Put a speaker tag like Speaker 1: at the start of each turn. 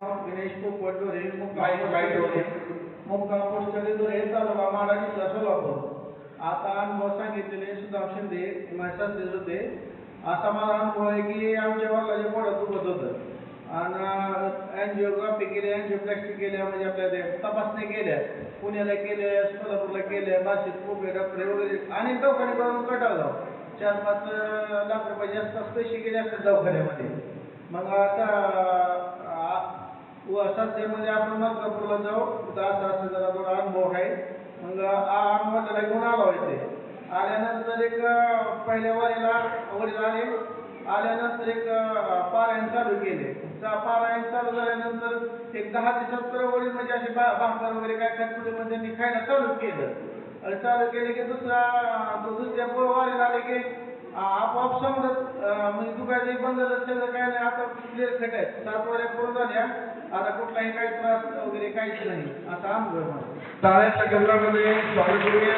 Speaker 1: गणेश पोपटोरे मुक्काम पोस्ट चलितोरे तालुका माडा जिल्हा सोलापूर. आता अनुभव सांगितलेले सुदाम शिंदे माझ्या होते. असा माझा अनुभव आहे की आमच्या वडिलांच्या पोटात दुखत होतं आणि अँजिओग्राफी केली, अँजिओप्लास्टी केल्या, म्हणजे आपल्या ते तपासणी केल्या, पुण्याला केल्या, सोलापूरला केल्या, बार्शीत खूप डॉक्टर वगैरे अनेक दवाखाने करून कटाळलो. 4-5 लाख रुपये जास्त पैसे गेले असतात दवाखान्यामध्ये. मग आता सध्यामध्ये आपण मलकापूरला जाऊ, तिथं असं जरा थोडा अनुभव आहे. मग अनुभवाला घेऊन आलो इथे. आल्यानंतर एक पहिल्या वारीला वडील आल्यानंतर एक पारायण चालू केले. पारायण चालू झाल्यानंतर एक 10 दिवसात तर वडील म्हणजे असे भाकर वगैरे काय खात म्हणजे त्यांनी खायला चालू केलं. आणि चालू केले की दुसऱ्या वारीला आले की आपोआप समजत म्हणजे दुखायचं बंद झालं, सगळं काय नाही, आता क्लिअर खट आहेत. 7 वाऱ्या पूर्ण झाल्या, आता कुठलाही काही त्रास वगैरे काहीच नाही, असा अनुभव आहे माझा.
Speaker 2: टाळ्यांच्या गजरामध्ये स्वागत करूया.